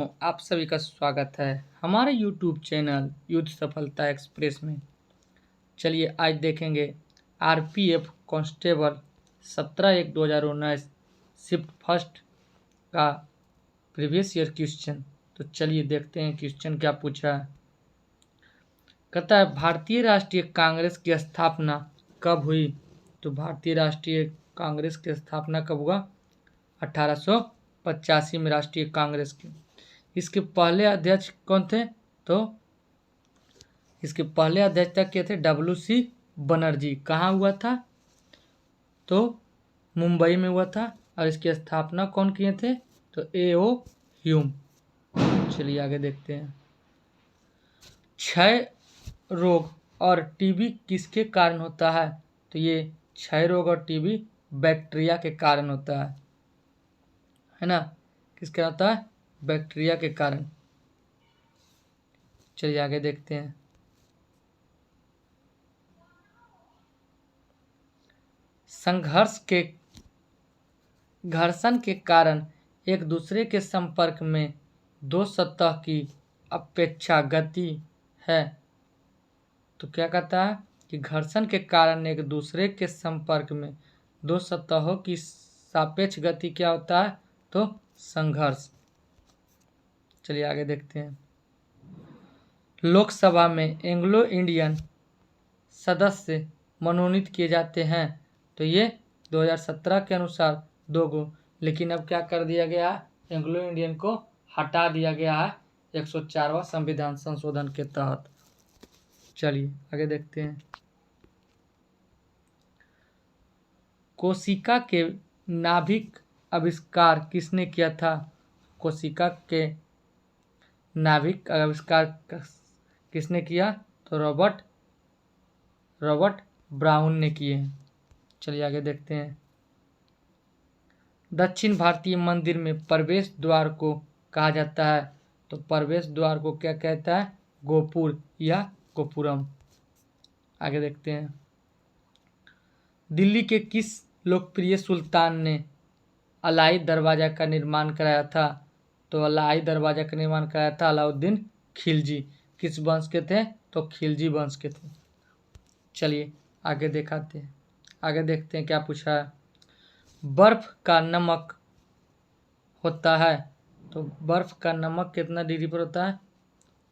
आप सभी का स्वागत है हमारे YouTube चैनल युद्ध सफलता एक्सप्रेस में। चलिए आज देखेंगे आरपीएफ कांस्टेबल 17/1/2019 शिफ्ट फर्स्ट का प्रीवियस ईयर क्वेश्चन। तो चलिए देखते हैं क्वेश्चन क्या पूछा है। कहता है भारतीय राष्ट्रीय कांग्रेस की स्थापना कब हुई। तो भारतीय राष्ट्रीय कांग्रेस की स्थापना कब हुआ? 1885 में राष्ट्रीय कांग्रेस की। इसके पहले अध्यक्ष कौन थे? तो इसके पहले अध्यक्षता किए थे WC बनर्जी। कहाँ हुआ था? तो मुंबई में हुआ था। और इसकी स्थापना कौन किए थे? तो AO ह्यूम। चलिए आगे देखते हैं। क्षय रोग और टीबी किसके कारण होता है? तो ये क्षय रोग और टीबी बैक्टीरिया के कारण होता है ना। किसके होता है? बैक्टीरिया के कारण। चलिए आगे देखते हैं। घर्षण के कारण एक दूसरे के संपर्क में दो सतह की अपेक्षा गति है। तो क्या कहता है कि घर्षण के कारण एक दूसरे के संपर्क में दो सतहों की सापेक्ष गति क्या होता है? तो संघर्ष। चलिए आगे देखते हैं। लोकसभा में एंग्लो इंडियन सदस्य मनोनीत किए जाते हैं। तो ये 2017 के अनुसार 2 गो, लेकिन अब क्या कर दिया गया है? एंग्लो इंडियन को हटा दिया गया है 104वां संविधान संशोधन के तहत। चलिए आगे देखते हैं। कोशिका के नाभिक आविष्कार किसने किया था? कोशिका के नाभिक आविष्कार किसने किया? तो रॉबर्ट ब्राउन ने किए। चलिए आगे देखते हैं। दक्षिण भारतीय मंदिर में प्रवेश द्वार को कहा जाता है। तो प्रवेश द्वार को क्या कहता है? गोपुर या गोपुरम। आगे देखते हैं। दिल्ली के किस लोकप्रिय सुल्तान ने अलाई दरवाजा का निर्माण कराया था? तो अलाई दरवाजा का निर्माण कराया था अलाउद्दीन खिलजी। किस वंश के थे? तो खिलजी वंश के थे। चलिए आगे देखते हैं क्या पूछा है। बर्फ का नमक होता है। तो बर्फ का नमक कितना डिग्री पर होता है?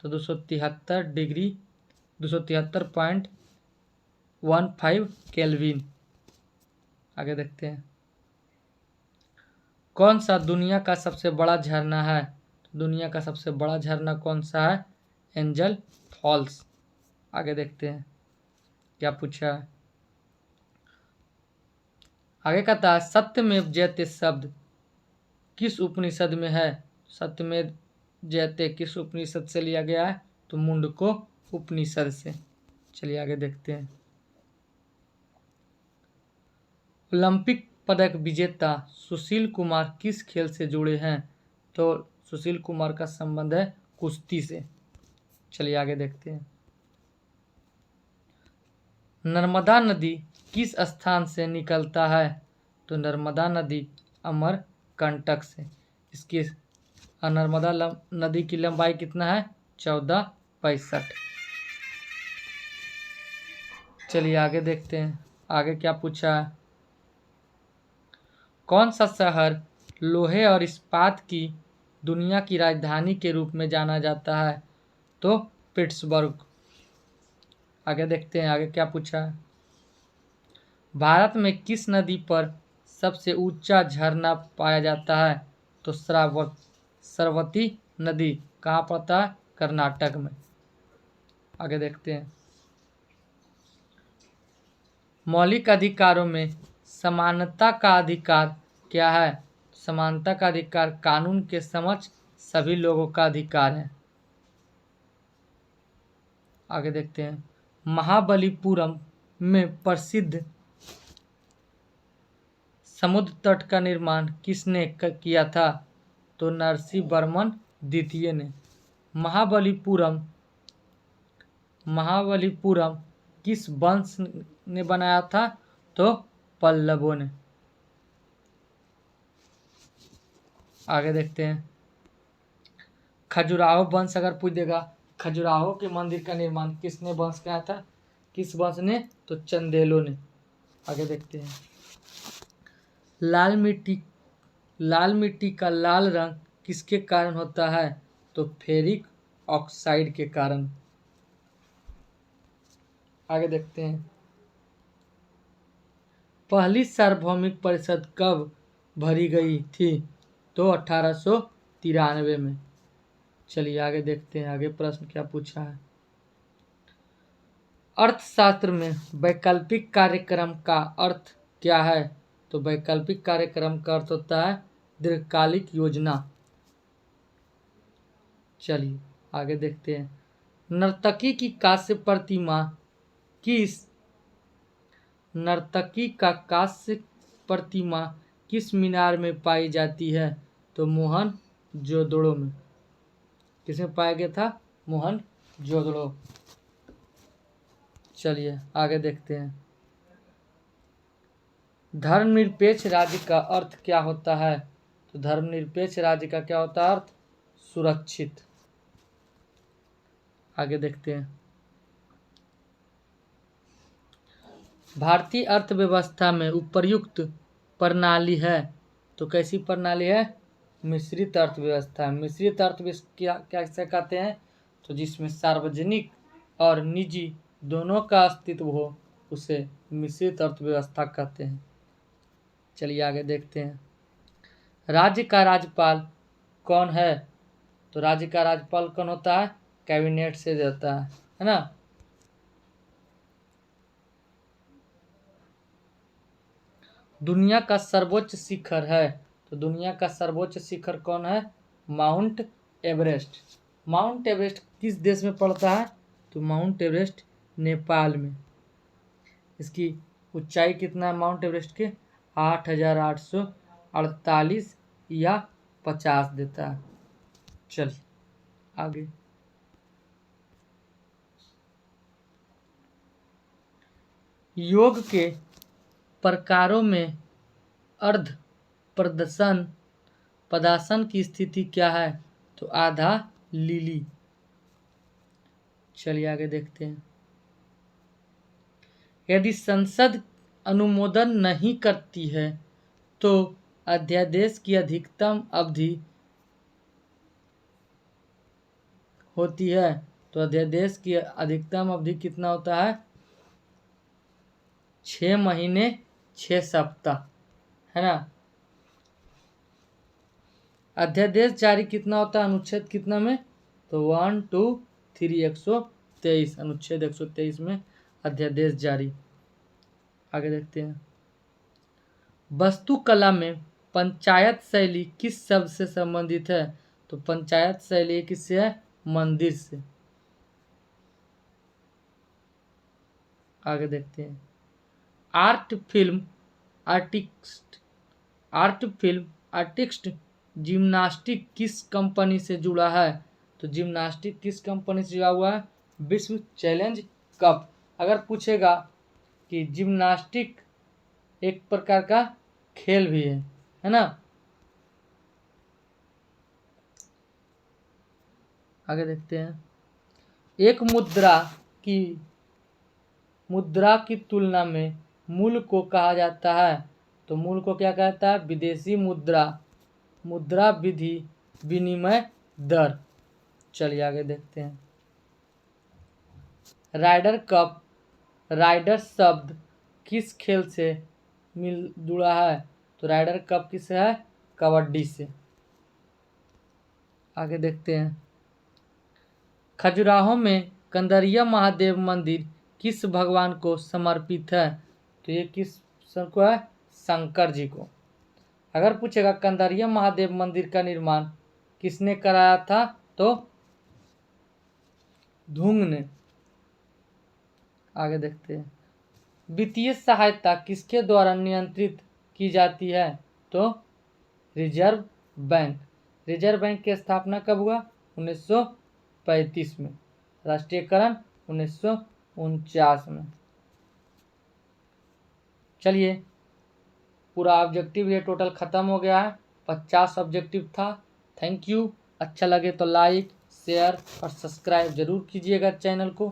तो 273 डिग्री 273.15 केल्विन। आगे देखते हैं। कौन सा दुनिया का सबसे बड़ा झरना है? दुनिया का सबसे बड़ा झरना कौन सा है? Angel Falls. आगे देखते हैं क्या पूछा है। आगे कहता है सत्यमेव जयते शब्द किस उपनिषद में है? सत्यमेव जयते किस उपनिषद से लिया गया है? तो मुंडको उपनिषद से। चलिए आगे देखते हैं। ओलंपिक पदक विजेता सुशील कुमार किस खेल से जुड़े हैं? तो सुशील कुमार का संबंध है कुश्ती से। चलिए आगे देखते हैं। नर्मदा नदी किस स्थान से निकलता है? तो नर्मदा नदी अमरकंटक से। इसकी नर्मदा नदी की लंबाई कितना है? 1465। चलिए आगे देखते हैं। आगे क्या पूछा है। कौन सा शहर लोहे और इस्पात की दुनिया की राजधानी के रूप में जाना जाता है? तो पिट्सबर्ग। आगे देखते हैं आगे क्या पूछा है। भारत में किस नदी पर सबसे ऊंचा झरना पाया जाता है? तो सरस्वती नदी। कहाँ पड़ता है? कर्नाटक में। आगे देखते हैं। मौलिक अधिकारों में समानता का अधिकार क्या है? समानता का अधिकार कानून के समक्ष सभी लोगों का अधिकार है। आगे देखते हैं। महाबलीपुरम में प्रसिद्ध समुद्र तट का निर्माण किसने किया था? तो नरसिंहवर्मन द्वितीय ने। महाबलीपुरम किस वंश ने बनाया था? तो पल्लवों ने। आगे देखते हैं। खजुराहो वंश अगर पूछ देगा खजुराहो के मंदिर का निर्माण किसने वंश किया था, किस वंश ने, तो चंदेलों ने। आगे देखते हैं। लाल मिट्टी का लाल रंग किसके कारण होता है, तो फेरिक ऑक्साइड के कारण। आगे देखते हैं। पहली सार्वभौमिक परिषद कब भरी गई थी, तो 1893 में। चलिए आगे देखते हैं, आगे प्रश्न क्या पूछा है। अर्थशास्त्र में वैकल्पिक कार्यक्रम का अर्थ क्या है, तो वैकल्पिक कार्यक्रम का अर्थ होता है दीर्घकालिक योजना। चलिए आगे देखते हैं। नर्तकी की कांस्य प्रतिमा किस मीनार में पाई जाती है, तो मोहनजोदड़ो में। किसमें पाया गया था, मोहनजोदड़ो। चलिए आगे देखते हैं। धर्मनिरपेक्ष राज्य का अर्थ क्या होता है, तो धर्मनिरपेक्ष राज्य का क्या होता है अर्थ, सुरक्षित। आगे देखते हैं। भारतीय अर्थव्यवस्था में उपर्युक्त प्रणाली है, तो कैसी प्रणाली है, मिश्रित अर्थव्यवस्था। मिश्रित अर्थव्यवस्था कैसे कहते हैं, तो जिसमें सार्वजनिक और निजी दोनों का अस्तित्व हो उसे मिश्रित अर्थव्यवस्था कहते हैं। चलिए आगे देखते हैं। राज्य का राज्यपाल कौन है, तो राज्य का राज्यपाल कौन होता है, कैबिनेट से देता है ना। दुनिया का सर्वोच्च शिखर है, तो दुनिया का सर्वोच्च शिखर कौन है, माउंट एवरेस्ट। माउंट एवरेस्ट किस देश में पड़ता है, तो माउंट एवरेस्ट नेपाल में। इसकी ऊंचाई कितना है माउंट एवरेस्ट के, 8,848 या 50 देता है। चलिए आगे। योग के प्रकारों में अर्ध पदासन की स्थिति क्या है, तो आधा लीली। चलिए आगे देखते हैं। यदि संसद अनुमोदन नहीं करती है तो अध्यादेश की अधिकतम अवधि होती है, तो अध्यादेश की अधिकतम अवधि कितना होता है, 6 महीने 6 सप्ताह, है ना। अध्यादेश जारी कितना होता है, अनुच्छेद कितना में, तो 1, 2, 3 123, अनुच्छेद 123 में अध्यादेश जारी। आगे देखते हैं। वास्तुकला में पंचायत शैली किस शब्द से संबंधित है, तो पंचायत शैली किससे है, मंदिर से। आगे देखते हैं। आर्ट फिल्म आर्टिस्ट जिम्नास्टिक किस कंपनी से जुड़ा है, तो जिम्नास्टिक किस कंपनी से जुड़ा हुआ है, विश्व चैलेंज कप। अगर पूछेगा कि जिम्नास्टिक एक प्रकार का खेल भी है ना। आगे देखते हैं। एक मुद्रा की तुलना में मूल्य को कहा जाता है, तो मूल्य को क्या कहता है, विदेशी मुद्रा विधि विनिमय दर। चलिए आगे देखते हैं। राइडर शब्द किस खेल से मिल जुड़ा है, तो राइडर कप किससे है, कबड्डी से। आगे देखते हैं। खजुराहो में कंदरिया महादेव मंदिर किस भगवान को समर्पित है, तो ये किस को है, शंकर जी को। अगर पूछेगा कंदरिया महादेव मंदिर का निर्माण किसने कराया था, तो धुंग ने। आगे देखते हैं। वित्तीय सहायता किसके द्वारा नियंत्रित की जाती है, तो रिजर्व बैंक। रिजर्व बैंक की स्थापना कब हुआ, 1935 में। राष्ट्रीयकरण 1949 में। चलिए पूरा ऑब्जेक्टिव ये टोटल खत्म हो गया है, 50 ऑब्जेक्टिव था। Thank you. अच्छा लगे तो लाइक, शेयर और सब्सक्राइब ज़रूर कीजिएगा चैनल को।